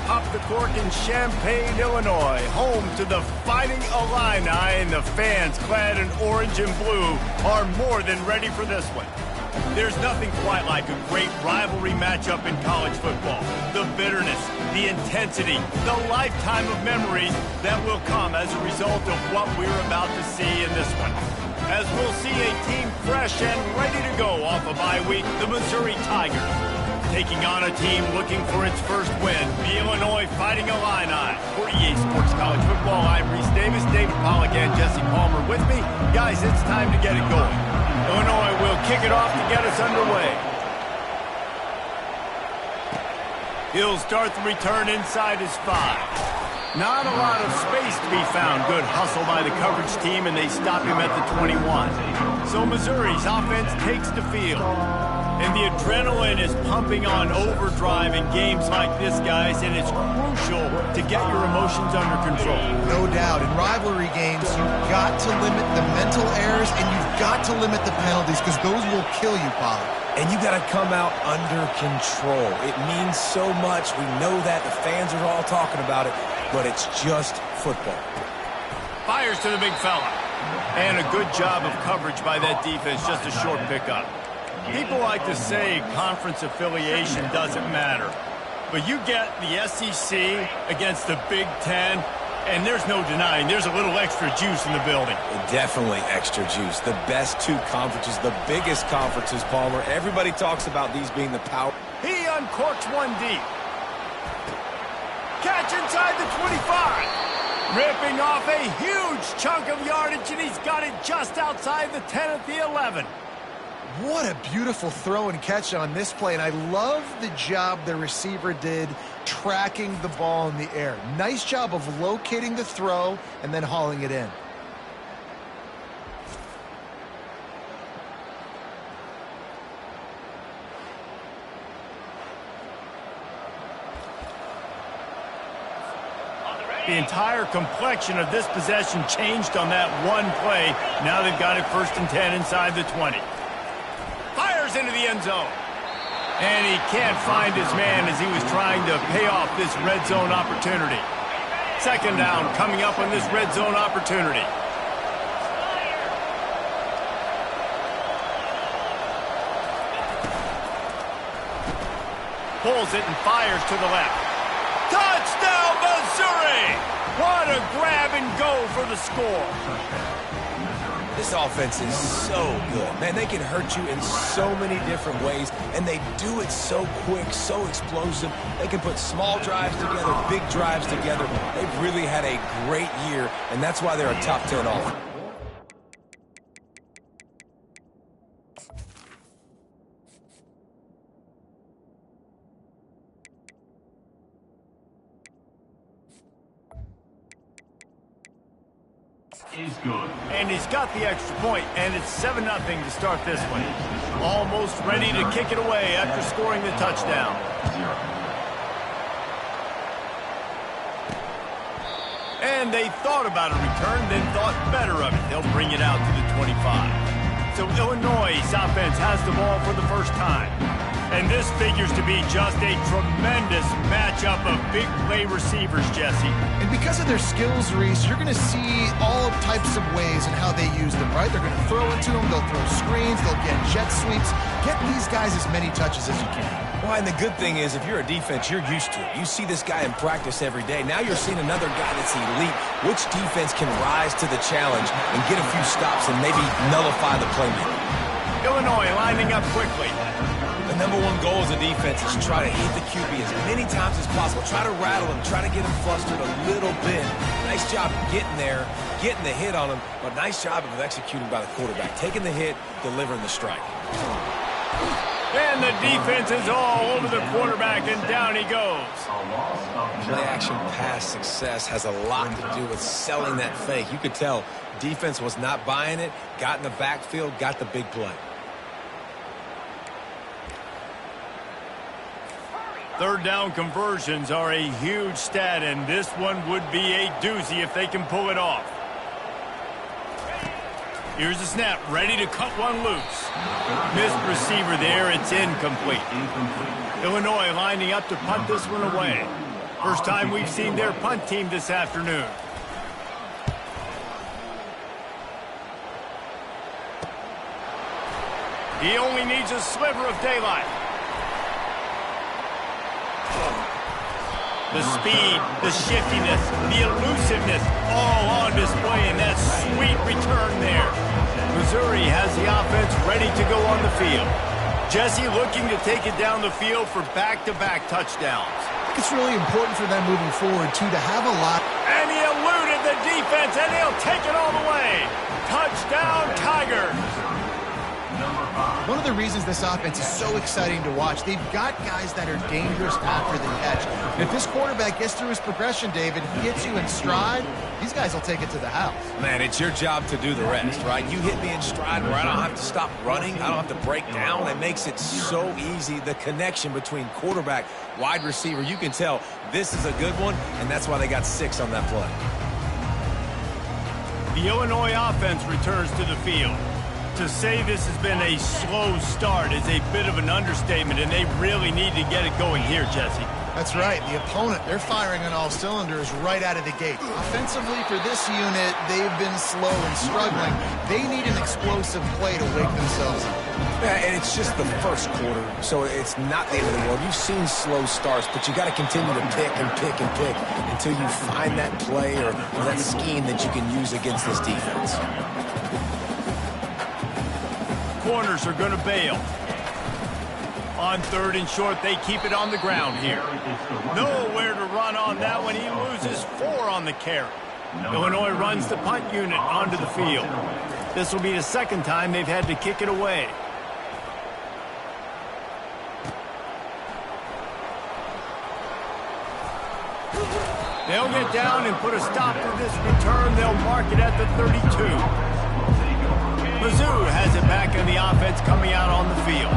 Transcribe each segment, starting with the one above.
Pop the Cork in Champaign, Illinois, home to the Fighting Illini, and the fans clad in orange and blue are more than ready for this one. There's nothing quite like a great rivalry matchup in college football. The bitterness, the intensity, the lifetime of memories that will come as a result of what we're about to see in this one. As we'll see a team fresh and ready to go off a bye week, the Missouri Tigers, taking on a team looking for its first win, the Illinois Fighting Illini. For EA Sports College Football, I'm Reese Davis, David Pollack, and Jesse Palmer with me. Guys, it's time to get it going. Illinois will kick it off to get us underway. He'll start the return inside his 5. Not a lot of space to be found. Good hustle by the coverage team, and they stop him at the 21. So Missouri's offense takes the field. And the adrenaline is pumping on overdrive in games like this, guys, and it's crucial to get your emotions under control. No doubt. In rivalry games, you've got to limit the mental errors, and you've got to limit the penalties, because those will kill you, Pollard. And you got to come out under control. It means so much. We know that. The fans are all talking about it, but it's just football. Fires to the big fella. And a good job of coverage by that defense, just a short pickup. People like to say conference affiliation doesn't matter. But you get the SEC against the Big Ten, and there's no denying there's a little extra juice in the building. Definitely extra juice. The best two conferences, the biggest conferences, Palmer. Everybody talks about these being the power. He uncorks one deep. Catch inside the 25. Ripping off a huge chunk of yardage, and he's got it just outside the 10 at the 11. What a beautiful throw and catch on this play, and I love the job the receiver did tracking the ball in the air. Nice job of locating the throw and then hauling it in. The entire complexion of this possession changed on that one play. Now they've got it 1st and 10 inside the 20. Fires into the end zone. And he can't find his man as he was trying to pay off this red zone opportunity. 2nd down coming up on this red zone opportunity. Pulls it and fires to the left. Touchdown, Missouri! What a grab and go for the score. This offense is so good. Man, they can hurt you in so many different ways, and they do it so quick, so explosive. They can put small drives together, big drives together. They've really had a great year, and that's why they're a top 10 offense. Is good. And he's got the extra point, and it's 7-0 to start this one. Almost ready to kick it away after scoring the touchdown. And they thought about a return, then thought better of it. They'll bring it out to the 25. So Illinois' offense has the ball for the first time. And this figures to be just a tremendous matchup of big play receivers, Jesse. And because of their skills, Reese, you're going to see all types of ways in how they use them, right? They're going to throw it to them, they'll throw screens, they'll get jet sweeps. Get these guys as many touches as you can. Well, and the good thing is, if you're a defense, you're used to it. You see this guy in practice every day. Now you're seeing another guy that's elite. Which defense can rise to the challenge and get a few stops and maybe nullify the playmaker? Illinois lining up quickly. The number one goal as a defense is try to hit the QB as many times as possible. Try to rattle him, try to get him flustered a little bit. Nice job getting there, getting the hit on him, but nice job of executing by the quarterback. Taking the hit, delivering the strike. And the defense is all over the quarterback, and down he goes. Play-action pass success has a lot to do with selling that fake. You could tell defense was not buying it, got in the backfield, got the big play. 3rd down conversions are a huge stat, and this one would be a doozy if they can pull it off. Here's the snap, ready to cut one loose. Missed receiver there, it's incomplete. Illinois lining up to punt this one away. First time we've seen their punt team this afternoon. He only needs a sliver of daylight. The speed, the shiftiness, the elusiveness, all on display in that sweet return there. Missouri has the offense ready to go on the field. Jesse looking to take it down the field for back-to-back touchdowns. I think it's really important for them moving forward, too, to have a lot. And he eluded the defense, and he'll take it all the way. Touchdown, Tigers. One of the reasons this offense is so exciting to watch, they've got guys that are dangerous after the catch. And if this quarterback gets through his progression, David, he hits you in stride, these guys will take it to the house. Man, it's your job to do the rest, right? You hit me in stride where I don't have to stop running. I don't have to break down. It makes it so easy. The connection between quarterback, wide receiver, you can tell this is a good one, and that's why they got 6 on that play. The Illinois offense returns to the field. To say this has been a slow start is a bit of an understatement, and they really need to get it going here, Jesse. That's right. The opponent, they're firing on all cylinders right out of the gate. Offensively, for this unit, they've been slow and struggling. They need an explosive play to wake themselves up. Yeah, and it's just the first quarter, so it's not the end of the world. You've seen slow starts, but you got to continue to pick and pick and pick until you find that play or that scheme that you can use against this defense. Corners are going to bail. On 3rd and short, they keep it on the ground here. Nowhere to run on that one. He loses 4 on the carry. Illinois runs the punt unit onto the field. This will be the second time they've had to kick it away. They'll get down and put a stop to this return. They'll mark it at the 32. Mizzou has it back in the offense coming out on the field.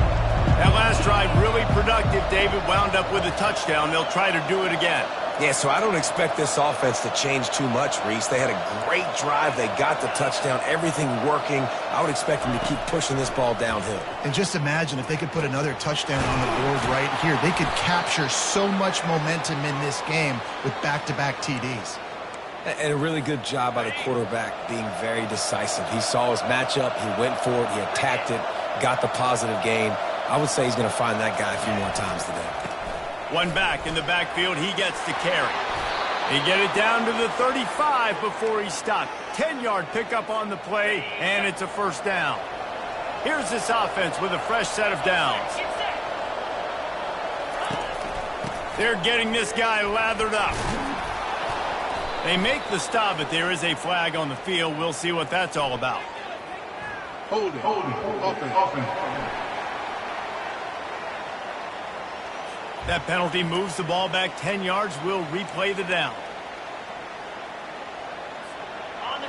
That last drive really productive. David wound up with a touchdown. They'll try to do it again. Yeah, so I don't expect this offense to change too much, Reese. They had a great drive. They got the touchdown. Everything working. I would expect them to keep pushing this ball downhill. And just imagine if they could put another touchdown on the board right here. They could capture so much momentum in this game with back-to-back TDs. And a really good job by the quarterback being very decisive. He saw his matchup. He went for it. He attacked it. Got the positive gain. I would say he's going to find that guy a few more times today. One back in the backfield. He gets the carry. He get it down to the 35 before he stopped. 10-yard pickup on the play, and it's a first down. Here's this offense with a fresh set of downs. They're getting this guy lathered up. They make the stop, but there is a flag on the field. We'll see what that's all about. Hold it. Offense. That penalty moves the ball back 10 yards. We'll replay the down.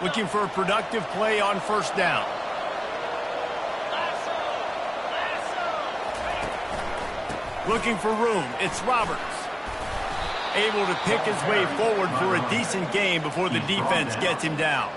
Looking for a productive play on first down. Looking for room. It's Roberts. Able to pick his way forward for a decent gain before the defense gets him down.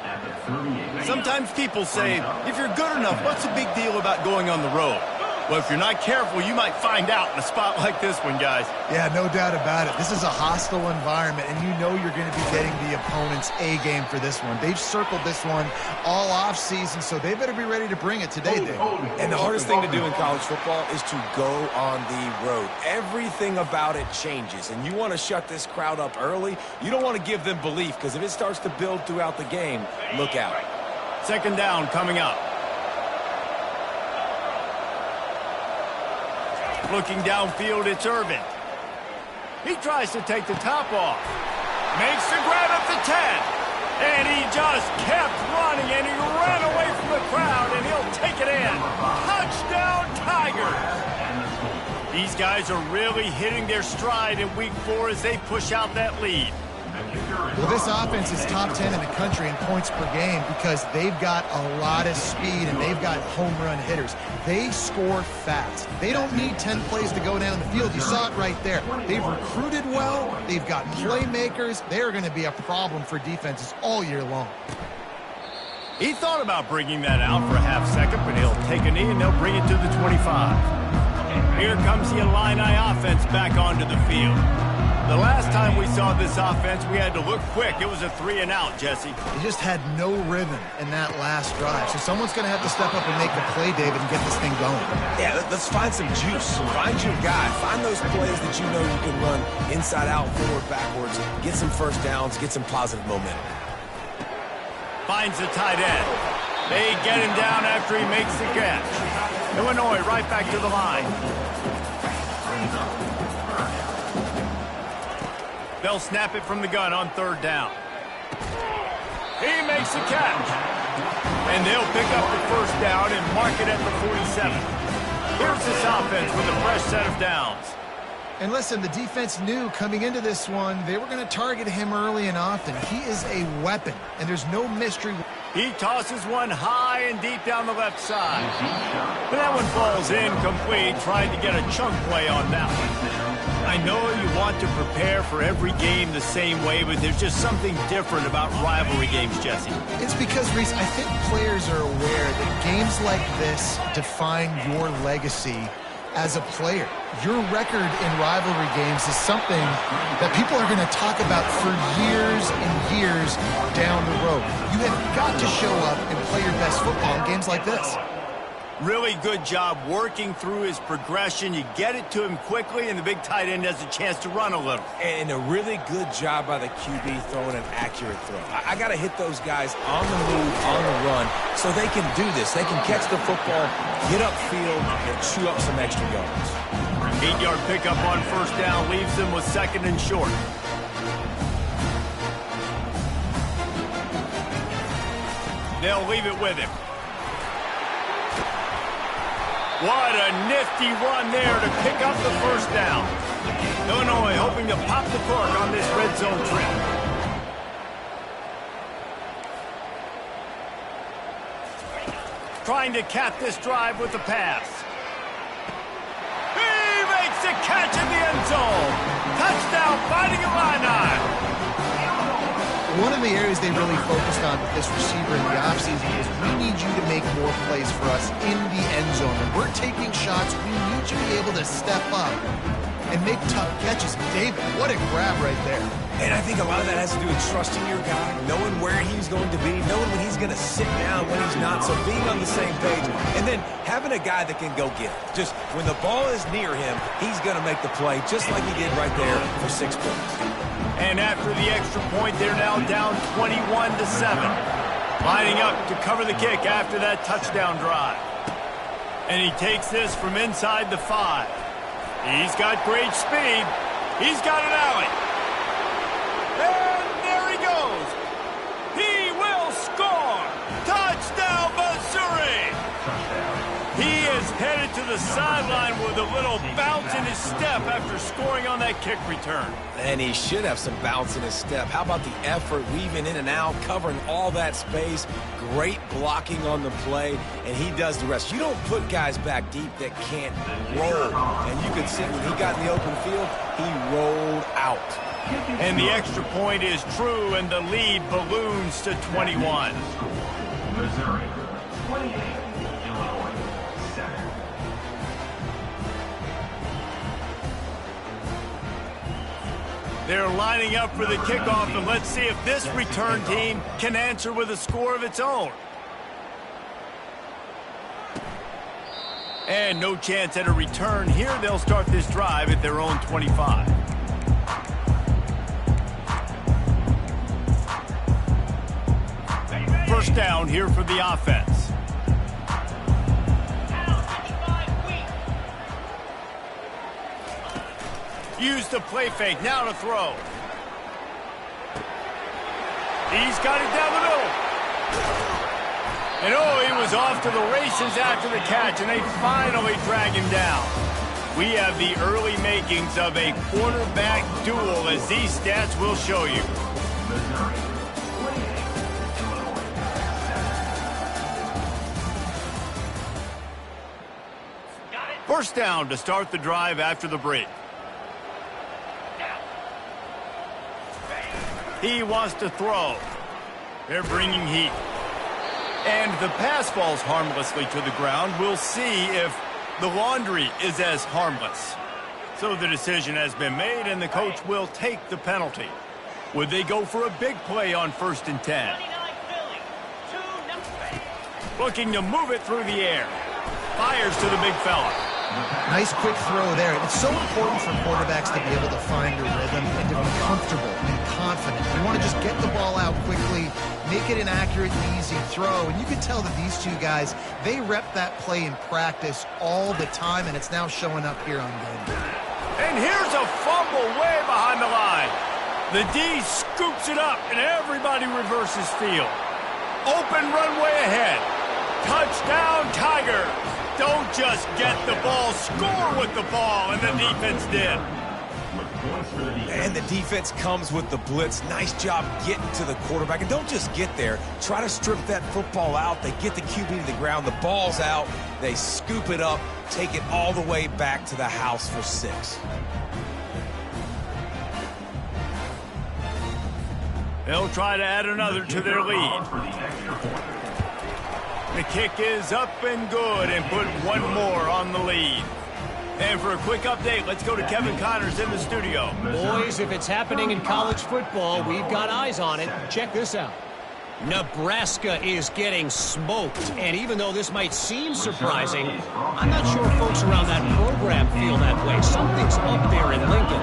Sometimes people say, if you're good enough, what's the big deal about going on the road? Well, if you're not careful, you might find out in a spot like this one, guys. Yeah, no doubt about it. This is a hostile environment, and you know you're going to be getting the opponent's A game for this one. They've circled this one all offseason, so they better be ready to bring it today, Dave. And the hardest thing to do in college football is to go on the road. Everything about it changes, and you want to shut this crowd up early. You don't want to give them belief, because if it starts to build throughout the game, look out. Second down coming up. Looking downfield, it's Irvin. He tries to take the top off. Makes the grab at the 10. And he just kept running, and he ran away from the crowd, and he'll take it in. Touchdown, Tigers! These guys are really hitting their stride in Week 4 as they push out that lead. Well, this offense is top 10 in the country in points per game because they've got a lot of speed and they've got home run hitters. They score fast. They don't need 10 plays to go down the field. You saw it right there. They've recruited well. They've got playmakers. They're going to be a problem for defenses all year long. He thought about bringing that out for a half second, but he'll take a knee and they'll bring it to the 25. Here comes the Illini offense back onto the field. The last time we saw this offense, we had to look quick. It was a 3-and-out, Jesse. They just had no rhythm in that last drive. So someone's going to have to step up and make a play, David, and get this thing going. Yeah, let's find some juice. Find your guy. Find those plays that you know you can run inside out, forward, backwards. Get some first downs. Get some positive momentum. Finds the tight end. They get him down after he makes the catch. Illinois right back to the line. They'll snap it from the gun on 3rd down. He makes the catch. And they'll pick up the 1st down and mark it at the 47. Here's this offense with a fresh set of downs. And listen, the defense knew coming into this one, they were going to target him early and often. He is a weapon, and there's no mystery. He tosses one high and deep down the left side. But that one falls incomplete, trying to get a chunk play on that one. I know you want to prepare for every game the same way, but there's just something different about rivalry games, Jesse. It's because, Reese, I think players are aware that games like this define your legacy as a player. Your record in rivalry games is something that people are going to talk about for years and years down the road. You have got to show up and play your best football in games like this. Really good job working through his progression. You get it to him quickly, and the big tight end has a chance to run a little. And a really good job by the QB throwing an accurate throw. I got to hit those guys on the move, on the run, so they can do this. They can catch the football, get upfield, and chew up some extra yards. 8-yard pickup on 1st down leaves them with 2nd and short. They'll leave it with him. What a nifty run there to pick up the 1st down. Illinois hoping to pop the cork on this red zone trip. Trying to cap this drive with the pass. He makes the catch in the end zone. Touchdown, Fighting Illini. One of the areas they really focused on with this receiver in the offseason is we need you to make more plays for us in the end zone. When we're taking shots, we need you to be able to step up and make tough catches. David, what a grab right there. And I think a lot of that has to do with trusting your guy, knowing where he's going to be, knowing when he's going to sit down, when he's not, so being on the same page, and then having a guy that can go get it. Just when the ball is near him, he's going to make the play just like he did right there for 6 points. And after the extra point, they're now down 21-7. Lining up to cover the kick after that touchdown drive. And he takes this from inside the 5. He's got great speed. He's got an alley. And there he goes. He will score. Touchdown, Missouri. He is headed to the sideline with a little bounce in his step after scoring on that kick return. And he should have some bounce in his step. How about the effort, weaving in and out, covering all that space, great blocking on the play, and he does the rest. You don't put guys back deep that can't roll. And you could see when he got in the open field, he rolled out. And the extra point is true, and the lead balloons to 21. Missouri, 28, Illinois, 7. They're lining up for the kickoff, and let's see if this return team can answer with a score of its own. And no chance at a return here. They'll start this drive at their own 25. First down here for the offense. Use the play fake, now to throw. He's got it down the middle. And oh, he was off to the races after the catch, and they finally drag him down. We have the early makings of a quarterback duel, as these stats will show you. First down to start the drive after the break. He wants to throw. They're bringing heat. And the pass falls harmlessly to the ground. We'll see if The laundry is as harmless. So the decision has been made, and the coach will take the penalty. Would they go for a big play on 1st and 10? Looking to move it through the air. Fires to the big fella. Nice quick throw there. It's so important for quarterbacks to be able to find a rhythm and to be comfortable and confident. You want to just get the ball out quickly, make it an accurate and easy throw. And you can tell that these two guys, they rep that play in practice all the time, and it's now showing up here on game day. And here's a fumble way behind the line. The D scoops it up, and everybody reverses field. Open runway ahead. Touchdown, Tigers. Don't just get the ball, score with the ball, and the defense did. And the defense comes with the blitz. Nice job getting to the quarterback. And don't just get there. Try to strip that football out. They get the QB to the ground. The ball's out. They scoop it up, take it all the way back to the house for 6. They'll try to add another to their lead. The kick is up and good and put one more on the lead. And for a quick update, let's go to Kevin Connors in the studio. Boys, if it's happening in college football, we've got eyes on it. Check this out. Nebraska is getting smoked, and even though this might seem surprising, I'm not sure folks around that program feel that way. Something's up there in Lincoln.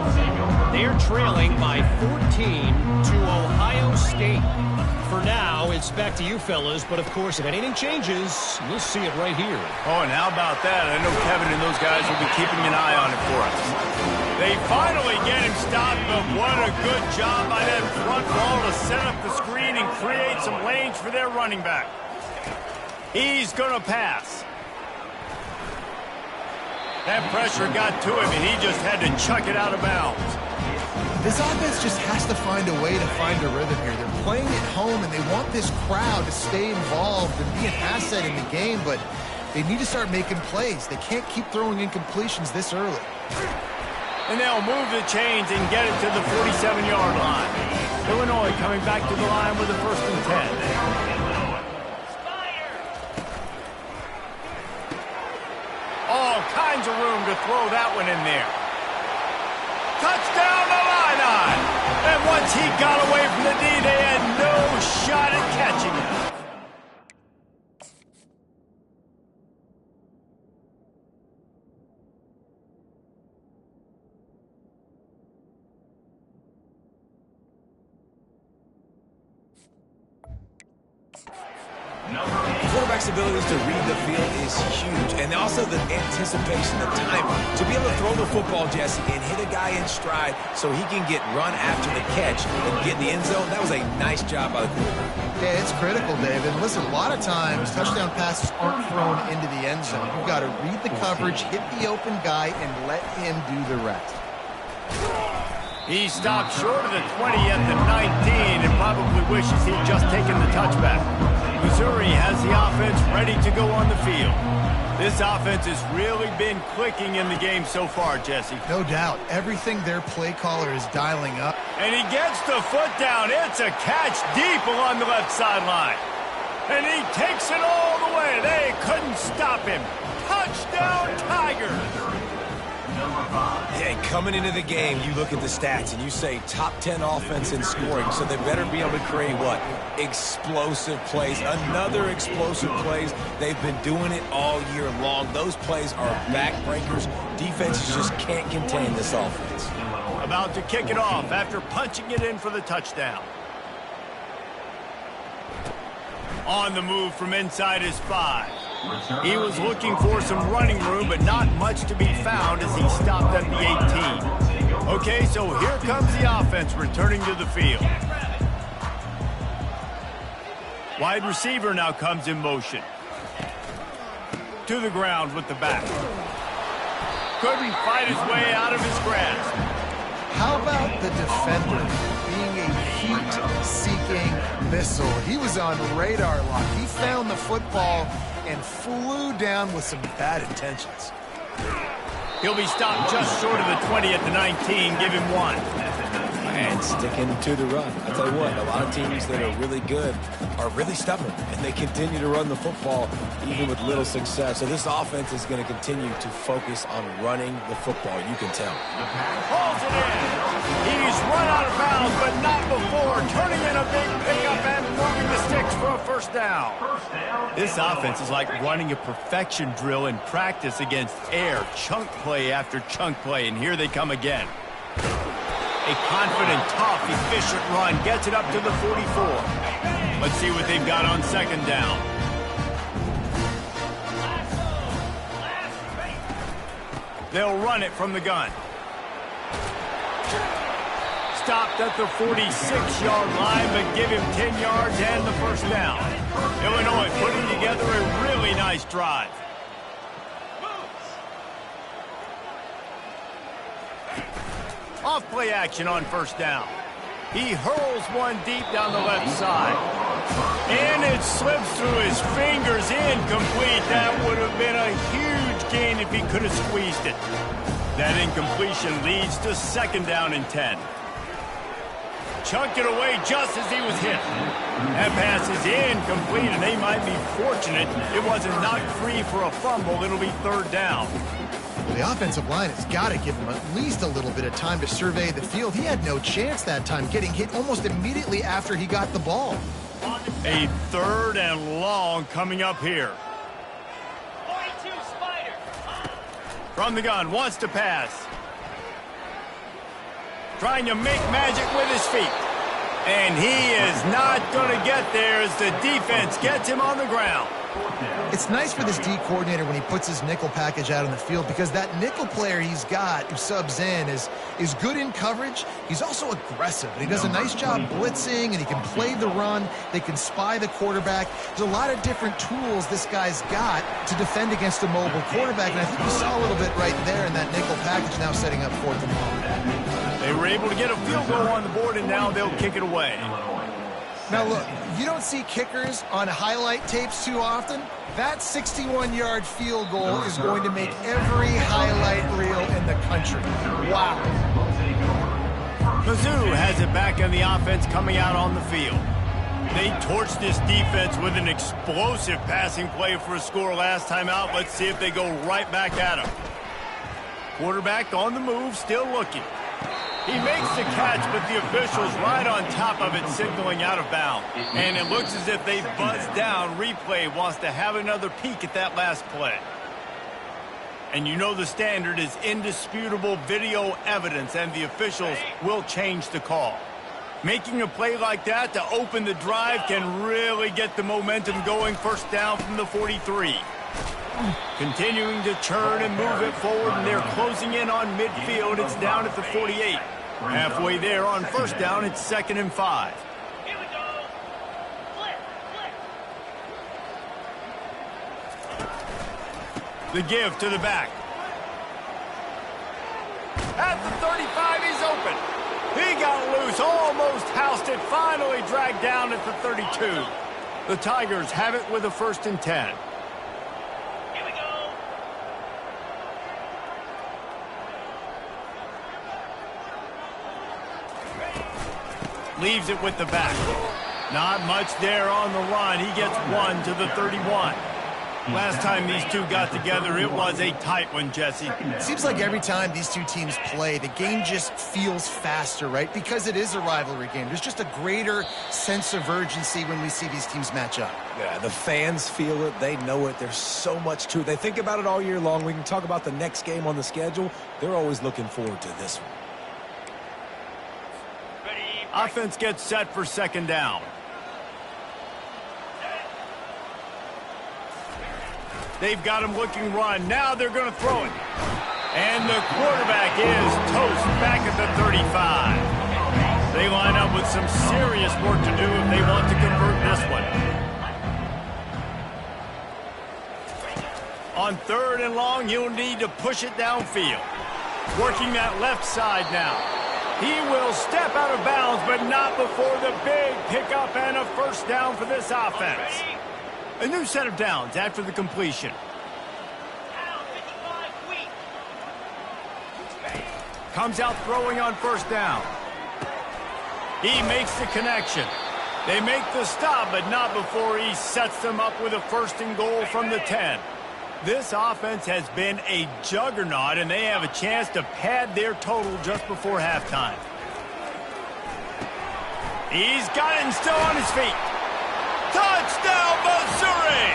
They're trailing by 14 to Ohio State. For now, it's back to you fellas, but of course, if anything changes, you'll see it right here. Oh, and how about that? I know Kevin and those guys will be keeping an eye on it for us. They finally get him stopped, but what a good job by that front ball to set up the screen and create some lanes for their running back. He's going to pass. That pressure got to him, and he just had to chuck it out of bounds. This offense just has to find a way to find a rhythm here. They're playing at home, and they want this crowd to stay involved and be an asset in the game, but they need to start making plays. They can't keep throwing incompletions this early. And they'll move the chains and get it to the 47-yard line. Illinois coming back to the line with a 1st and 10. All kinds of room to throw that one in there. Touchdown, Illini! And once he got away from the D, they had no shot at catching him. Quarterback's abilities to read the field is huge, and also the anticipation, the timing. To be able to throw the football, Jesse, and hit a guy in stride so he can get run after the catch and get in the end zone, that was a nice job by the quarterback. Yeah, it's critical, David. Listen, a lot of times touchdown passes aren't thrown into the end zone. You've got to read the coverage, hit the open guy, and let him do the rest. He stopped short of the 20 at the 19 and probably wishes he'd just taken the touchback. Missouri has the offense ready to go on the field. This offense has really been clicking in the game so far, Jesse. No doubt. Everything their play caller is dialing up. And he gets the foot down. It's a catch deep along the left sideline. And he takes it all the way. They couldn't stop him. Touchdown, Tigers! Yeah, coming into the game, you look at the stats and you say top 10 offense in scoring, so they better be able to create what? Explosive plays. Another explosive plays. They've been doing it all year long. Those plays are backbreakers. Defenses just can't contain this offense. About to kick it off after punching it in for the touchdown. On the move from inside his 5. He was looking for some running room, but not much to be found as he stopped at the 18. Okay, so here comes the offense returning to the field. Wide receiver now comes in motion. To the ground with the back. Couldn't fight his way out of his grasp. How about the defender being a heat-seeking missile? He was on radar lock. He found the football and flew down with some bad intentions. He'll be stopped just short of the 20 at the 19. Give him 1. And sticking to the run. I tell you what, a lot of teams that are really good are really stubborn, and they continue to run the football even with little success. So this offense is going to continue to focus on running the football. You can tell. Pulls it in. He's run out of bounds, but not before turning in a big pickup and moving the sticks for a first down. This offense is like running a perfection drill in practice against air, chunk play after chunk play, and here they come again. A confident, tough, efficient run gets it up to the 44. Let's see what they've got on second down. They'll run it from the gun. Stopped at the 46-yard line, but give him 10 yards and the first down. Illinois putting together a really nice drive. Off play action on first down. He hurls one deep down the left side. And it slips through his fingers, incomplete. That would have been a huge gain if he could have squeezed it. That incompletion leads to second down and 10. Chunked it away just as he was hit. That pass is incomplete, and they might be fortunate it wasn't knocked free for a fumble. It'll be third down. Well, the offensive line has got to give him at least a little bit of time to survey the field. He had no chance that time, getting hit almost immediately after he got the ball. A third and long coming up here. 42 Spider. From the gun, wants to pass. Trying to make magic with his feet. And he is not going to get there as the defense gets him on the ground. It's nice for this D coordinator when he puts his nickel package out on the field, because that nickel player he's got who subs in is good in coverage. He's also aggressive, and he does a nice job blitzing, and he can play the run. They can spy the quarterback. There's a lot of different tools this guy's got to defend against a mobile quarterback, and I think you saw a little bit right there in that nickel package, now setting up fourth and long. They were able to get a field goal on the board, and now they'll kick it away. Now look, you don't see kickers on highlight tapes too often. That 61-yard field goal is going to make every highlight reel in the country. Wow. Mizzou has it back on the offense coming out on the field. They torched this defense with an explosive passing play for a score last time out. Let's see if they go right back at him. Quarterback on the move, still looking. He makes the catch, but the official's right on top of it, signaling out of bounds. And it looks as if they buzzed down. Replay wants to have another peek at that last play. And you know the standard is indisputable video evidence, and the officials will change the call. Making a play like that to open the drive can really get the momentum going. First down from the 43. Continuing to churn and move it forward, and they're closing in on midfield. It's down at the 48. Halfway there on first down, it's 2nd and 5. Here we go. Flip. The give to the back. At the 35, he's open. He got loose, almost housed it, finally dragged down at the 32. The Tigers have it with a 1st and 10. Leaves it with the back. Not much there on the run. He gets one to the 31. Last time these two got together, it was a tight one, Jesse. It seems like every time these two teams play, the game just feels faster, right? Because it is a rivalry game. There's just a greater sense of urgency when we see these teams match up. Yeah, the fans feel it. They know it. There's so much to it. They think about it all year long. We can talk about the next game on the schedule. They're always looking forward to this one. Offense gets set for 2nd down. They've got him looking run. Now they're going to throw it. And the quarterback is toast back at the 35. They line up with some serious work to do if they want to convert this one. On 3rd and long, he'll need to push it downfield. Working that left side now. He will step out of bounds, but not before the big pickup and a first down for this offense. A new set of downs after the completion. Comes out throwing on first down. He makes the connection. They make the stop, but not before he sets them up with a 1st and goal from the 10. This offense has been a juggernaut, and they have a chance to pad their total just before halftime. He's got it and still on his feet. Touchdown, Missouri!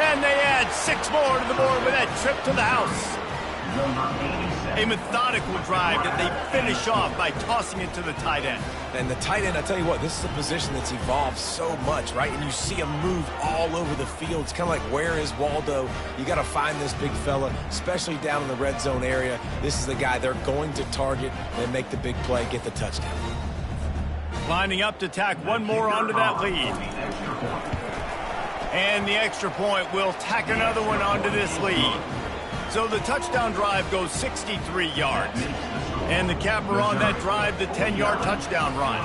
And they add 6 more to the board with that trip to the house. A methodical drive that they finish off by tossing it to the tight end. And the tight end, I tell you what, this is a position that's evolved so much, right? And you see him move all over the field. It's kind of like, where is Waldo? You got to find this big fella, especially down in the red zone area. This is the guy they're going to target and make the big play, get the touchdown. Lining up to tack one more onto that lead. And the extra point will tack another one onto this lead. So the touchdown drive goes 63 yards. And the capper on that drive, the 10-yard touchdown run.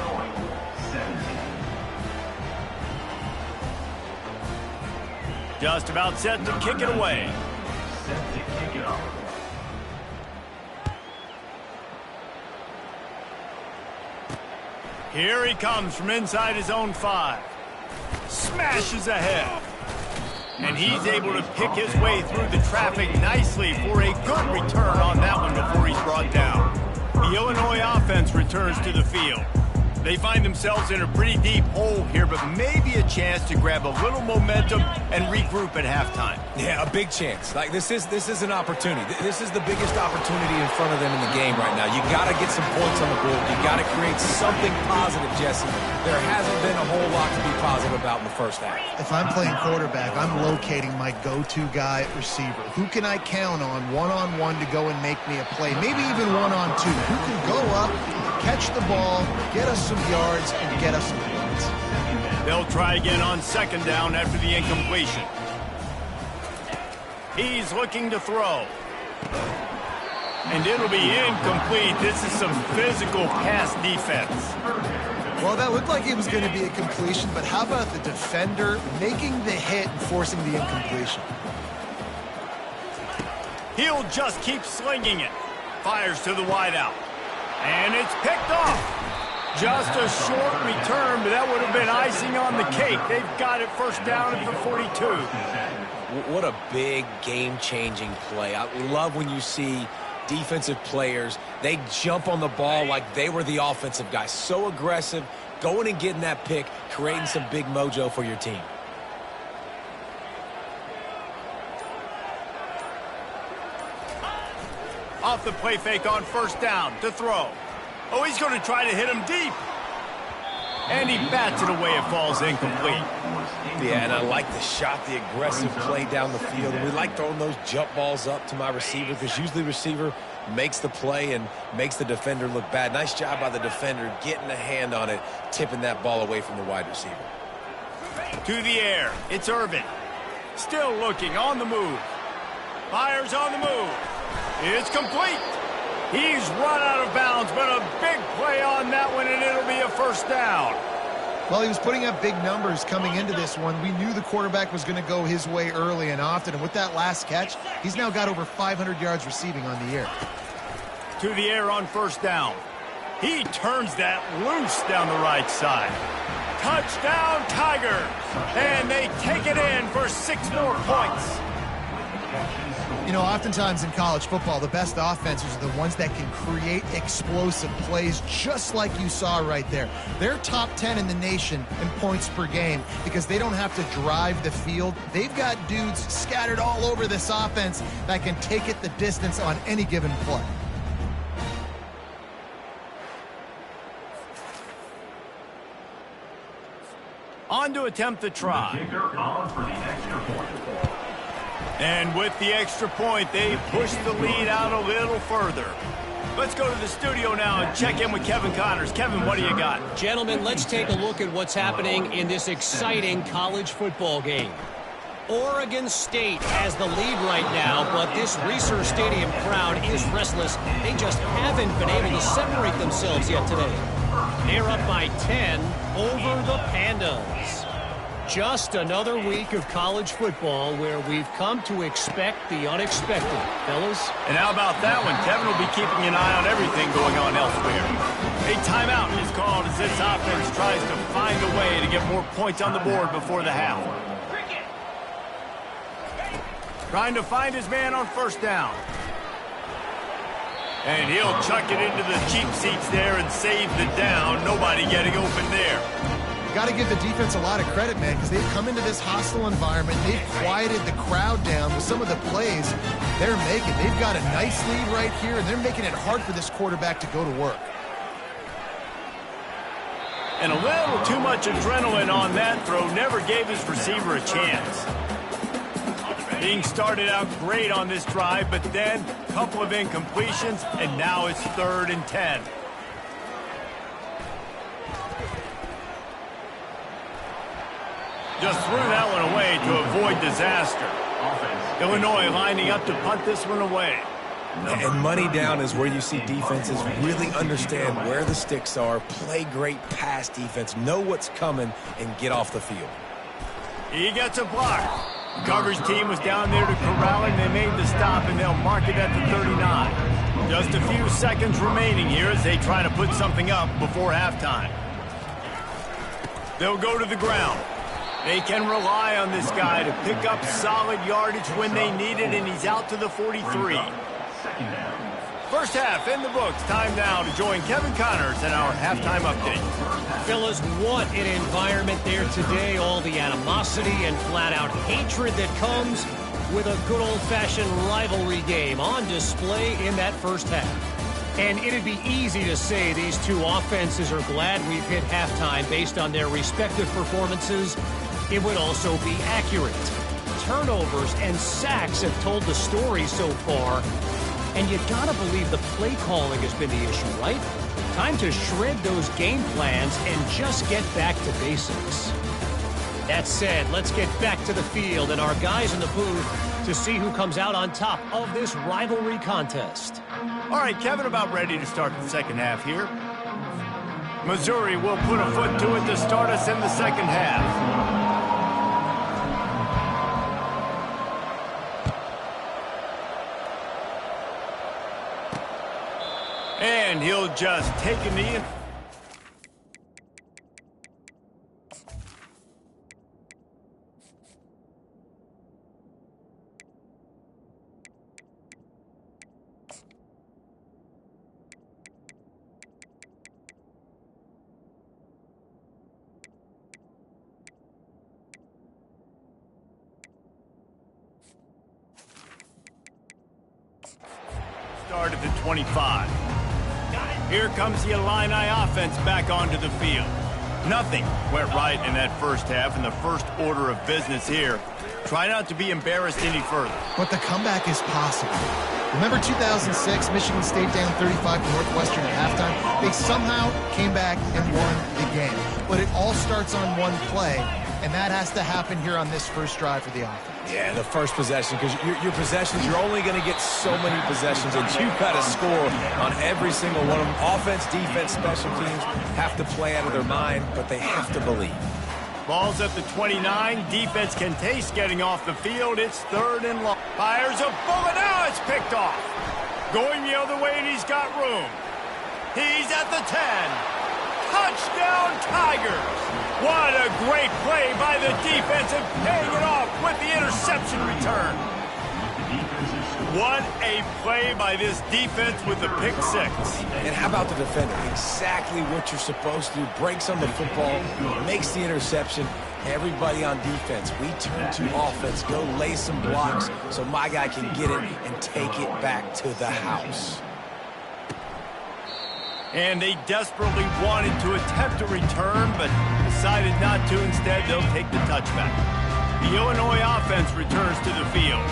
Just about set to kick it away. Here he comes from inside his own 5. Smashes ahead. And he's able to pick his way through the traffic nicely for a good return on that one before he's brought down. The Illinois offense returns to the field. They find themselves in a pretty deep hole here, but maybe a chance to grab a little momentum and regroup at halftime. Yeah, a big chance. Like, this is an opportunity. This is the biggest opportunity in front of them in the game right now. You got to get some points on the board. You got to create something positive, Jesse. There hasn't been a whole lot to be positive about in the first half. If I'm playing quarterback, I'm locating my go-to guy at receiver. Who can I count on one-on-one to go and make me a play? Maybe even one-on-two. Who can go up, catch the ball, get us some yards, and get us some points. They'll try again on 2nd down after the incompletion. He's looking to throw. And it'll be incomplete. This is some physical pass defense. Well, that looked like it was going to be a completion, but how about the defender making the hit and forcing the incompletion? He'll just keep slinging it. Fires to the wideout. And it's picked off. Just a short return, but that would have been icing on the cake. They've got it 1st down at the 42. What a big game-changing play. I love when you see defensive players, they jump on the ball like they were the offensive guy. So aggressive, going and getting that pick, creating some big mojo for your team. Off the play fake on 1st down to throw. Oh, he's going to try to hit him deep. And he bats it away. It falls incomplete. Yeah, and I like the shot, the aggressive play down the field. And we like throwing those jump balls up to my receiver because usually the receiver makes the play and makes the defender look bad. Nice job by the defender getting a hand on it, tipping that ball away from the wide receiver. To the air. It's Irvin. Still looking on the move. Fires on the move. It's complete. He's run out of bounds, but a big play on that one, and it'll be a 1st down. Well, he was putting up big numbers coming into this one. We knew the quarterback was going to go his way early and often, and with that last catch, he's now got over 500 yards receiving on the year. To the air on 1st down. He turns that loose down the right side. Touchdown, Tigers! And they take it in for 6 more points. You know, oftentimes in college football, the best offenses are the ones that can create explosive plays just like you saw right there. They're top 10 in the nation in points per game because they don't have to drive the field. They've got dudes scattered all over this offense that can take it the distance on any given play. On to attempt the try. Kicker on for the extra point. And with the extra point, they push the lead out a little further. Let's go to the studio now and check in with Kevin Connors. Kevin, what do you got? Gentlemen, let's take a look at what's happening in this exciting college football game. Oregon State has the lead right now, but this Reser Stadium crowd is restless. They just haven't been able to separate themselves yet today. They're up by 10 over the Pandas. Just another week of college football where we've come to expect the unexpected, fellas. And how about that one? Kevin will be keeping an eye on everything going on elsewhere. A timeout is called as this offense tries to find a way to get more points on the board before the half. Trying to find his man on first down. And he'll chuck it into the cheap seats there and save the down. Nobody getting open there. Got to give the defense a lot of credit, man, because they've come into this hostile environment. They've quieted the crowd down with some of the plays they're making. They've got a nice lead right here, and they're making it hard for this quarterback to go to work. And a little too much adrenaline on that throw never gave his receiver a chance. Being started out great on this drive, but then a couple of incompletions, and now it's 3rd and 10. Just threw that one away to avoid disaster. Illinois lining up to punt this one away. And money down is where you see defenses really understand where the sticks are, play great pass defense, know what's coming, and get off the field. He gets a block. Coverage team was down there to corral him. They made the stop, and they'll mark it at the 39. Just a few seconds remaining here as they try to put something up before halftime. They'll go to the ground. They can rely on this guy to pick up solid yardage when they need it, and he's out to the 43. First half in the books. Time now to join Kevin Connors in our halftime update. Fellas, what an environment there today. All the animosity and flat-out hatred that comes with a good old-fashioned rivalry game on display in that first half. And it'd be easy to say these two offenses are glad we've hit halftime based on their respective performances. It would also be accurate. Turnovers and sacks have told the story so far. And you gotta believe the play calling has been the issue, right? Time to shred those game plans and just get back to basics. That said, let's get back to the field and our guys in the booth to see who comes out on top of this rivalry contest. All right, Kevin, about ready to start the second half here. Missouri will put a foot to it to start us in the second half. And he'll just take a knee. Start at the 25. Here comes the Illini offense back onto the field. Nothing went right in that first half, in the first order of business here. Try not to be embarrassed any further. But the comeback is possible. Remember 2006, Michigan State down 35 to Northwestern at halftime? They somehow came back and won the game. But it all starts on one play, and that has to happen here on this first drive for the offense. Yeah, the first possession, because your possessions, you're only going to get so many possessions, and you've got to score on every single one of them. Offense, defense, special teams have to play out of their mind, but they have to believe. Ball's at the 29. Defense can taste getting off the field. It's 3rd and long. Fires a bullet. Now it's picked off. Going the other way, and he's got room. He's at the 10. Touchdown, Tigers. What a great play by the defense and paying it off with the interception return. What a play by this defense with the pick six. And how about the defender? Exactly what you're supposed to do. Breaks on the football, makes the interception. Everybody on defense, we turn to offense. Go lay some blocks so my guy can get it and take it back to the house. And they desperately wanted to attempt a return, but decided not to. Instead, they'll take the touchback. The Illinois offense returns to the field.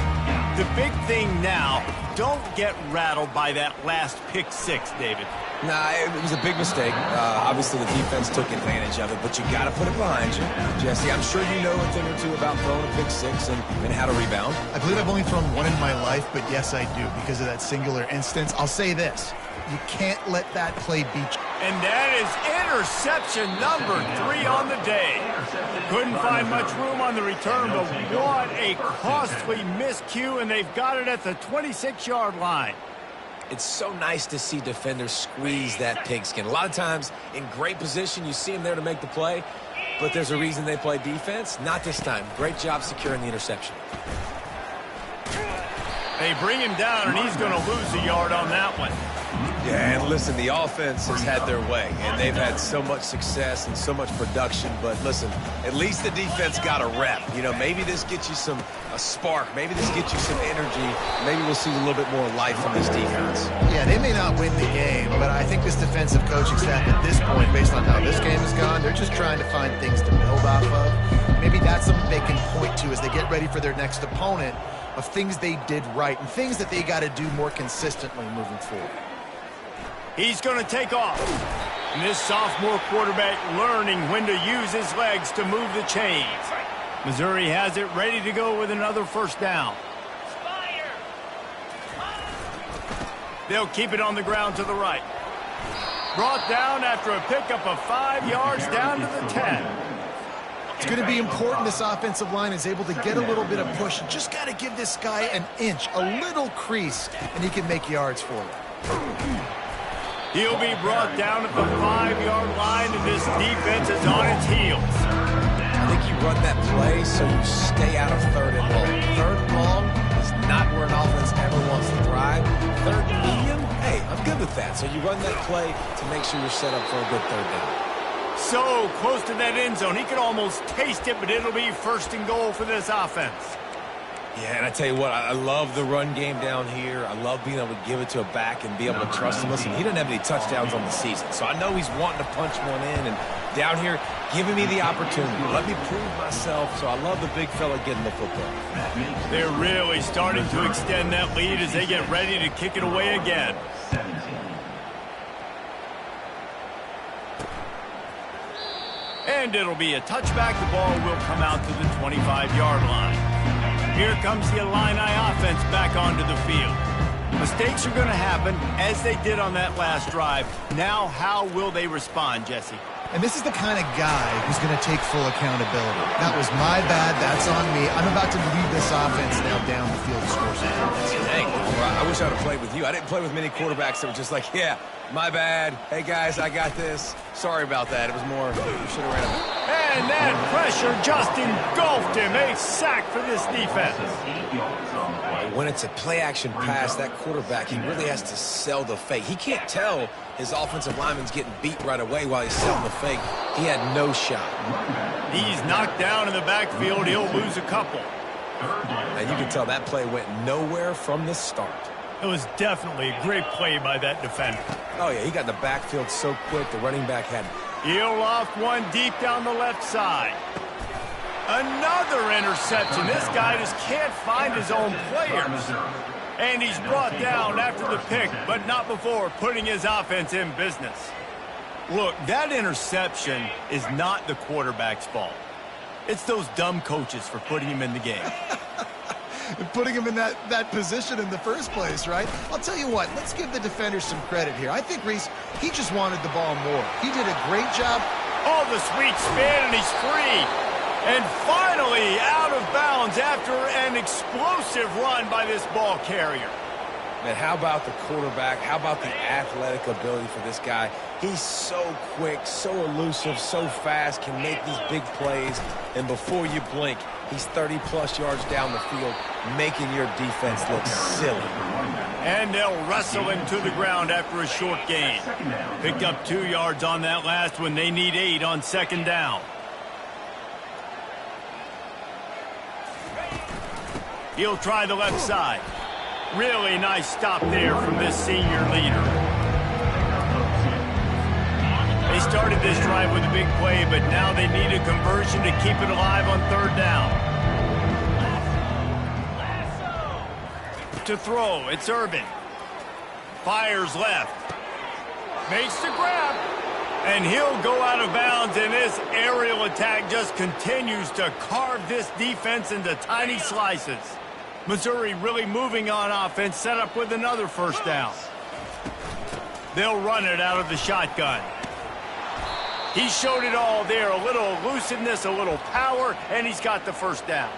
The big thing now, don't get rattled by that last pick six, David. Nah, it was a big mistake. Obviously, the defense took advantage of it, but you got to put it behind you. Jesse, I'm sure you know a thing or two about throwing a pick six and how to rebound. I believe I've only thrown one in my life, but yes, I do, because of that singular instance. I'll say this. You can't let that play beat you. And that is interception number 3 on the day. Couldn't find much room on the return, but what a costly miscue, and they've got it at the 26-yard line. It's so nice to see defenders squeeze that pigskin. A lot of times in great position, you see them there to make the play, but there's a reason they play defense. Not this time. Great job securing the interception. They bring him down, and he's going to lose a yard on that one. Yeah, and listen, the offense has had their way, and they've had so much success and so much production. But listen, at least the defense got a rep. You know, maybe this gets you a spark. Maybe this gets you some energy. Maybe we'll see a little bit more life from this defense. Yeah, they may not win the game, but I think this defensive coaching staff at this point, based on how this game has gone, they're just trying to find things to build off of. Maybe that's something they can point to as they get ready for their next opponent, of things they did right and things that they got to do more consistently moving forward. He's going to take off. And this sophomore quarterback learning when to use his legs to move the chains. Missouri has it ready to go with another first down. They'll keep it on the ground to the right. Brought down after a pickup of 5 yards down to the 10. It's going to be important this offensive line is able to get a little bit of push. You just got to give this guy an inch, a little crease, and he can make yards for you. He'll be brought down at the 5-yard line, and this defense is on its heels. I think you run that play so you stay out of third and long. Third and long is not where an offense ever wants to thrive. Third and medium, hey, I'm good with that. So you run that play to make sure you're set up for a good third down. So close to that end zone, he could almost taste it, but it'll be first and goal for this offense. Yeah, and I tell you what, I love the run game down here. I love being able to give it to a back and be able to trust him. Listen, he doesn't have any touchdowns on the season, so I know he's wanting to punch one in. And down here, giving me the opportunity. Let me prove myself, so I love the big fella getting the football. They're really starting to extend that lead as they get ready to kick it away again. And it'll be a touchback. The ball will come out to the 25-yard line. Here comes the Illini offense back onto the field. Mistakes are going to happen, as they did on that last drive. Now, how will they respond, Jesse? And this is the kind of guy who's going to take full accountability. That was my bad. That's on me. I'm about to lead this offense now down the field to score some points. Dang, I wish I would have played with you. I didn't play with many quarterbacks that were just like, yeah, my bad. Hey, guys, I got this. Sorry about that. It was more, you should have ran it. And that pressure just engulfed him. A sack for this defense. When it's a play-action pass, that quarterback, he really has to sell the fake. He can't tell his offensive lineman's getting beat right away while he's selling the fake. He had no shot. He's knocked down in the backfield. He'll lose a couple. And you can tell that play went nowhere from the start. It was definitely a great play by that defender. Oh, yeah, he got in the backfield so quick, the running back had... He'll off one deep down the left side. Another interception. This guy just can't find his own players. And he's brought down after the pick, but not before putting his offense in business. Look, that interception is not the quarterback's fault. It's those dumb coaches for putting him in the game. Putting him in that position in the first place, right? I'll tell you what, let's give the defenders some credit here. I think Reese, he just wanted the ball more. He did a great job. Oh, the sweet spin, and he's free. And finally out of bounds after an explosive run by this ball carrier. Man, how about the quarterback? How about the athletic ability for this guy? He's so quick, so elusive, so fast, can make these big plays. And before you blink, he's 30-plus yards down the field, making your defense look silly. And they'll wrestle him to the ground after a short gain. Picked up 2 yards on that last one. They need 8 on second down. He'll try the left side. Really nice stop there from this senior leader. They started this drive with a big play, but now they need a conversion to keep it alive on third down. To throw, it's Irvin. Fires left. Makes the grab. And he'll go out of bounds, and this aerial attack just continues to carve this defense into tiny slices. Missouri really moving on offense, set up with another first down. They'll run it out of the shotgun. He showed it all there, a little elusiveness, a little power, and he's got the first down.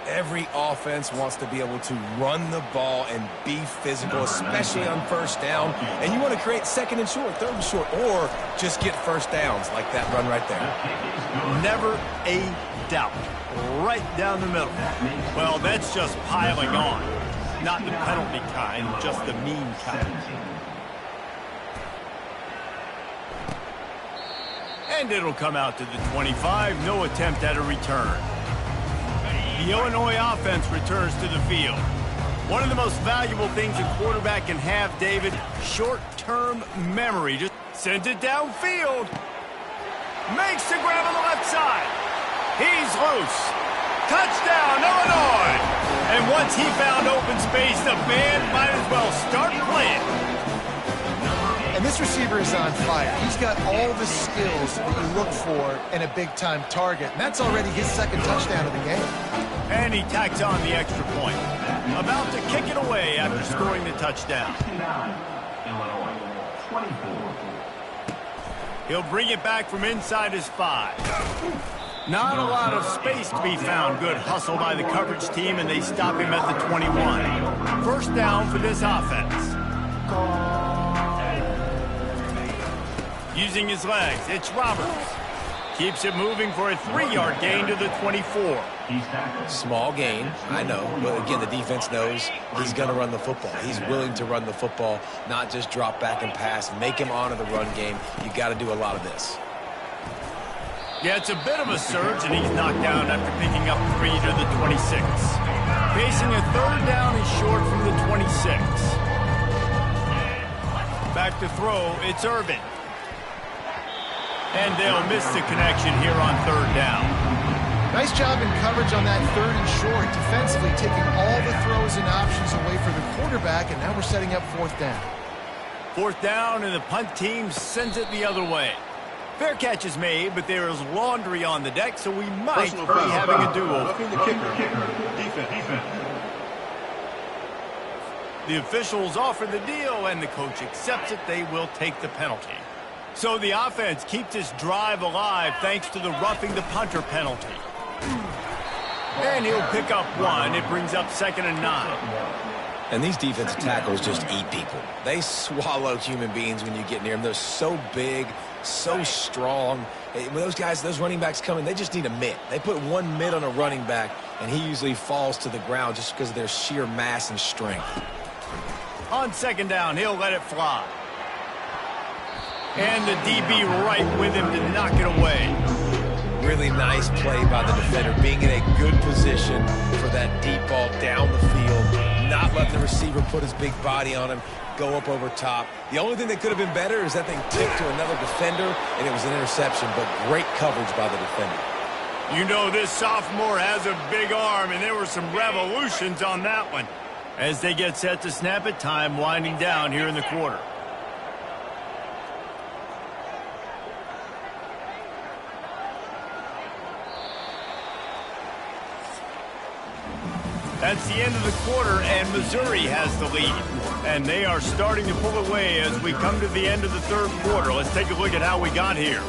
Every offense wants to be able to run the ball and be physical, especially on first down. And you want to create second and short, third and short, or just get first downs like that run right there. Never a doubt. Right down the middle. Well, that's just piling on. Not the penalty kind, just the mean kind. And it'll come out to the 25. No attempt at a return. The Illinois offense returns to the field. One of the most valuable things a quarterback can have, David, short-term memory. Just sends it downfield. Makes the grab on the left side. He's loose. Touchdown, Illinois! And once he found open space, the band might as well start playing. And this receiver is on fire. He's got all the skills that you look for in a big-time target. And that's already his second touchdown of the game. And he tacks on the extra point. About to kick it away after scoring the touchdown. Illinois, 24. He'll bring it back from inside his 5. Not a lot of space to be found. Good hustle by the coverage team, and they stop him at the 21. First down for this offense. Using his legs, it's Roberts. Keeps it moving for a 3-yard gain to the 24. Small gain, I know. But again, the defense knows he's going to run the football. He's willing to run the football, not just drop back and pass. Make him honor the run game. You got to do a lot of this. Yeah, it's a bit of a surge, and he's knocked down after picking up 3 to the 26. Facing a third down and short from the 26. Back to throw, it's Irvin. And they'll miss the connection here on third down. Nice job in coverage on that third and short, defensively taking all the throws and options away for the quarterback, and now we're setting up fourth down. Fourth down, and the punt team sends it the other way. Fair catch is made, but there is laundry on the deck, so we might be having a do-over. Roughing the kicker. Defense. The officials offer the deal, and the coach accepts it. They will take the penalty. So the offense keeps this drive alive thanks to the roughing the punter penalty. And he'll pick up 1. It brings up 2nd and 9. And these defensive tackles just eat people. They swallow human beings when you get near them. They're so big, so strong. When those guys, those running backs come in, they just need a mitt. They put 1 mitt on a running back, and he usually falls to the ground just because of their sheer mass and strength. On 2nd down, he'll let it fly. And the DB right with him to knock it away. Really nice play by the defender, being in a good position for that deep ball down the field, not letting the receiver put his big body on him, go up over top. The only thing that could have been better is that thing tipped to another defender, and it was an interception, but great coverage by the defender. You know this sophomore has a big arm, and there were some revolutions on that one. As they get set to snap it, time winding down here in the quarter. That's the end of the quarter, and Missouri has the lead. And they are starting to pull away as we come to the end of the third quarter. Let's take a look at how we got here.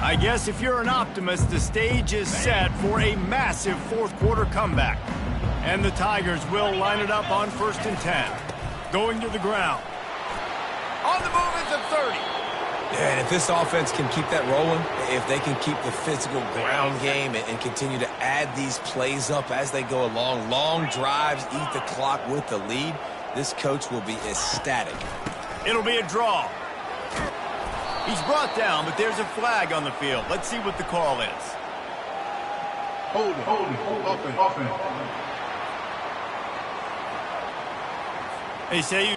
I guess if you're an optimist, the stage is set for a massive fourth quarter comeback. And the Tigers will line it up on 1st and 10. Going to the ground. On the move is a 30. Yeah, and if this offense can keep that rolling, if they can keep the physical ground game and continue to add these plays up as they go along, long drives, eat the clock with the lead, this coach will be ecstatic. It'll be a draw. He's brought down, but there's a flag on the field. Let's see what the call is. Holding. Offense. They say you...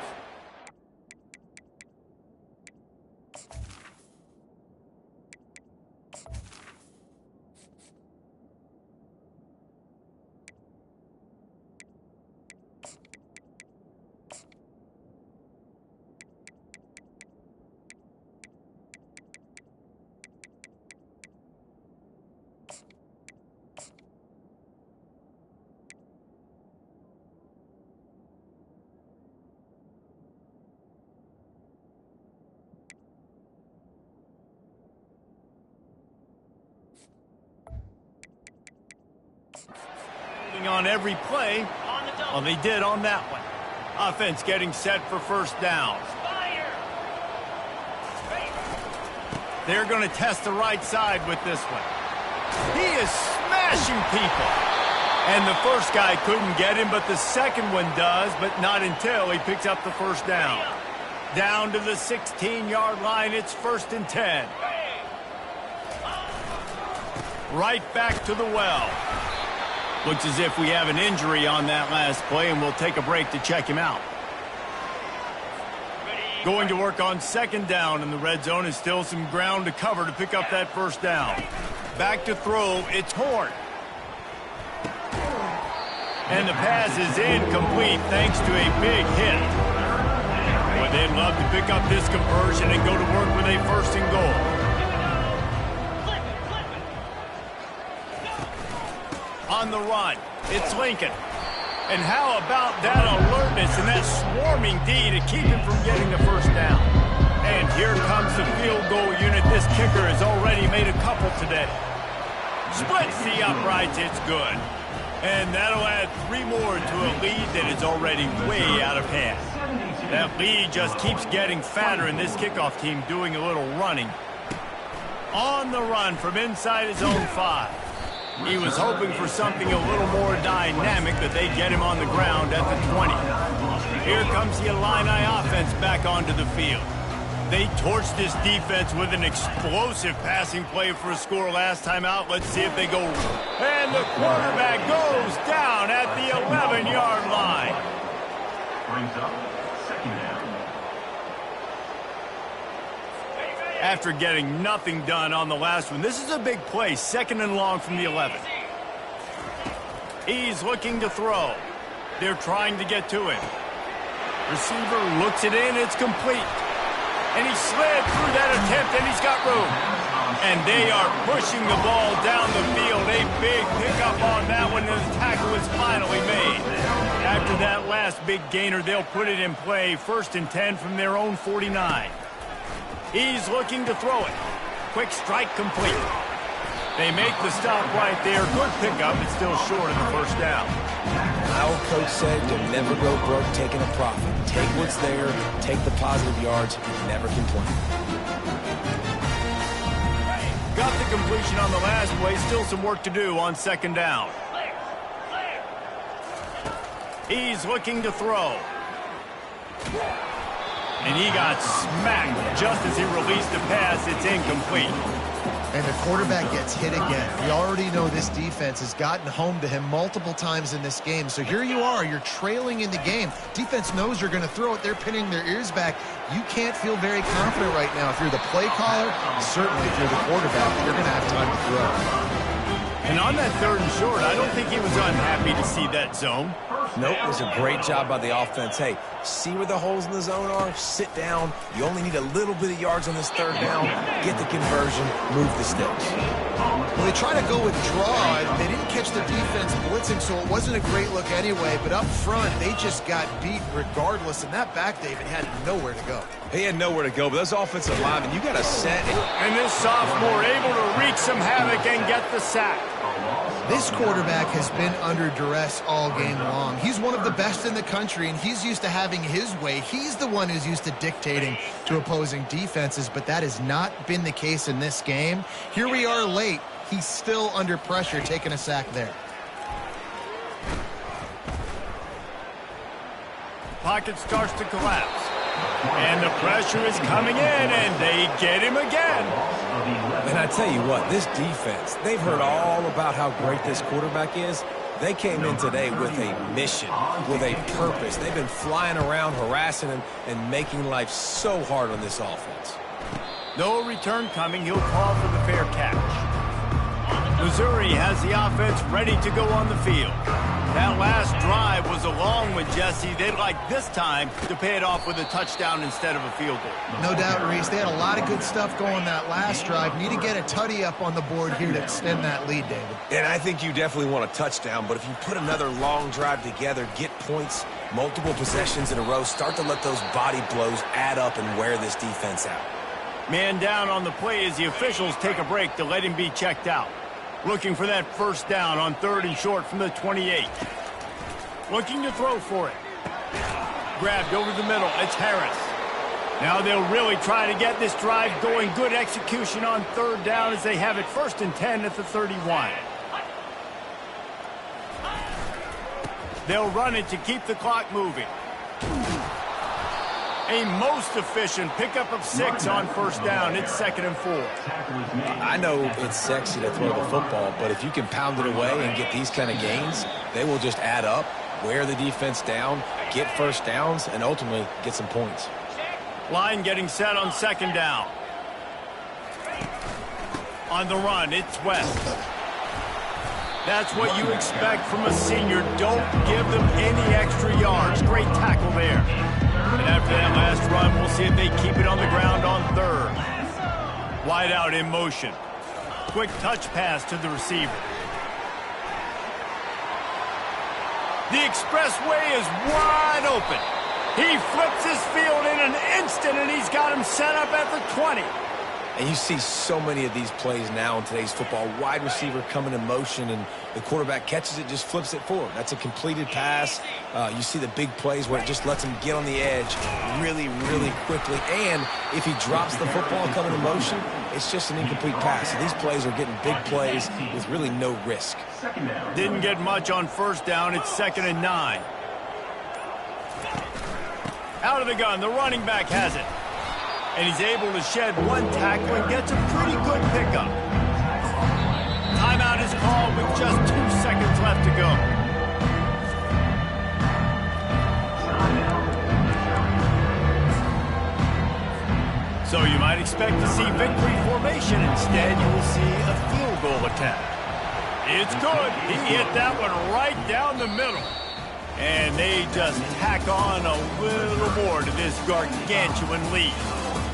On every play, well, they did on that one. Offense getting set for first down. They're going to test the right side with this one. He is smashing people. And the first guy couldn't get him, but the second one does, but not until he picks up the first down. Down to the 16-yard line, it's 1st and 10. Right back to the well. Looks as if we have an injury on that last play, and we'll take a break to check him out. Going to work on 2nd down, and the red zone is still some ground to cover to pick up that first down. Back to throw, it's Horn. And the pass is incomplete thanks to a big hit. Boy, they'd love to pick up this conversion and go to work with a 1st and goal. On the run, it's Lincoln. And how about that alertness and that swarming D to keep him from getting the first down? And here comes the field goal unit. This kicker has already made a couple today. Splits the uprights, it's good. And that'll add 3 more to a lead that is already way out of hand. That lead just keeps getting fatter, and this kickoff team doing a little running. On the run from inside his own 5. He was hoping for something a little more dynamic, but they get him on the ground at the 20. Here comes the Illini offense back onto the field. They torched this defense with an explosive passing play for a score last time out. Let's see if they go. And the quarterback goes down at the 11-yard line. Brings up 2nd down. After getting nothing done on the last one, this is a big play, 2nd and long from the 11. He's looking to throw. They're trying to get to him. Receiver looks it in, it's complete. And he slid through that attempt, and he's got room. And they are pushing the ball down the field. A big pickup on that one, and the tackle is finally made. After that last big gainer, they'll put it in play, 1st and 10 from their own 49. He's looking to throw it. Quick strike complete. They make the stop right there. Good pickup, but still short of the first down. My old coach said you'll never go broke taking a profit. Take what's there, take the positive yards, and never complain. Got the completion on the last play. Still some work to do on 2nd down. He's looking to throw. And he got smacked just as he released the pass. It's incomplete. And the quarterback gets hit again. We already know this defense has gotten home to him multiple times in this game. So here you are, you're trailing in the game. Defense knows you're going to throw it. They're pinning their ears back. You can't feel very confident right now. If you're the play caller, certainly if you're the quarterback, you're going to have time to throw. And on that 3rd and short, I don't think he was unhappy to see that zone. Nope, it was a great job by the offense. Hey, see where the holes in the zone are? Sit down. You only need a little bit of yards on this 3rd down. Get the conversion. Move the sticks. Well, they try to go with draw. They didn't catch the defense blitzing, so it wasn't a great look anyway. But up front, they just got beat regardless. And that back, David, had nowhere to go. He had nowhere to go, but those offensive linemen, you got to set it. And this sophomore able to wreak some havoc and get the sack. This quarterback has been under duress all game long. He's one of the best in the country, and he's used to having his way. He's the one who's used to dictating to opposing defenses, but that has not been the case in this game. Here we are late. He's still under pressure, taking a sack there. Pocket starts to collapse. And the pressure is coming in, and they get him again. And I tell you what, this defense, they've heard all about how great this quarterback is. They came in today with a mission, with a purpose. They've been flying around, harassing him, and making life so hard on this offense. No return coming. He'll call for the fair catch. Missouri has the offense ready to go on the field. That last drive was a long one, Jesse. They'd like this time to pay it off with a touchdown instead of a field goal. No doubt, Reese. They had a lot of good stuff going that last drive. Need to get a tutty up on the board here to extend that lead, David. And I think you definitely want a touchdown, but if you put another long drive together, get points, multiple possessions in a row, start to let those body blows add up and wear this defense out. Man down on the play as the officials take a break to let him be checked out. Looking for that first down on 3rd and short from the 28. Looking to throw for it. Grabbed over the middle. It's Harris. Now they'll really try to get this drive going. Good execution on 3rd down as they have it 1st and 10 at the 31. They'll run it to keep the clock moving. A most efficient pickup of 6 on 1st down. It's 2nd and 4. I know it's sexy to throw the football, but if you can pound it away and get these kind of gains, they will just add up, wear the defense down, get first downs, and ultimately get some points. Line getting set on 2nd down. On the run, it's West. That's what you expect from a senior. Don't give them any extra yards. Great tackle there. And after that last run, we'll see if they keep it on the ground on 3rd. Wide out in motion. Quick touch pass to the receiver. The expressway is wide open. He flips his field in an instant, and he's got him set up at the 20. And you see so many of these plays now in today's football. Wide receiver coming in motion, and the quarterback catches it, just flips it forward. That's a completed pass. You see the big plays where it just lets him get on the edge really, really quickly. And if he drops the football coming in motion, it's just an incomplete pass. So these plays are getting big plays with really no risk. Didn't get much on 1st down. It's 2nd and 9. Out of the gun, the running back has it. And he's able to shed 1 tackle and gets a pretty good pickup. Timeout is called with just 2 seconds left to go. So you might expect to see victory formation. Instead, you will see a field goal attempt. It's good. He hit that one right down the middle. And they just tack on a little more to this gargantuan lead.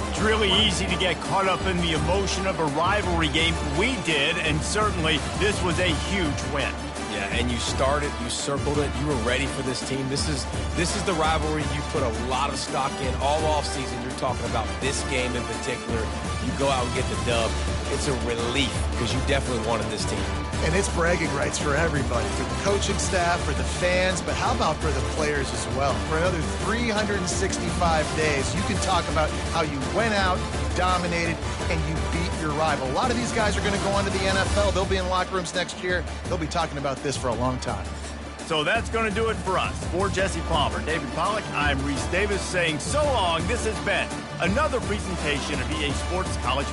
It's really easy to get caught up in the emotion of a rivalry game. We did, and certainly this was a huge win. Yeah, and you started, you circled it, you were ready for this team. This is the rivalry you put a lot of stock in all offseason. You're talking about this game in particular. You go out and get the dub. It's a relief because you definitely wanted this team. And it's bragging rights for everybody, for the coaching staff, for the fans, but how about for the players as well? For another 365 days, you can talk about how you went out, dominated, and you beat your rival. A lot of these guys are going to go on to the NFL. They'll be in locker rooms next year. They'll be talking about this for a long time. So that's going to do it for us. For Jesse Palmer, David Pollack, I'm Reese Davis saying so long. This has been another presentation of EA Sports College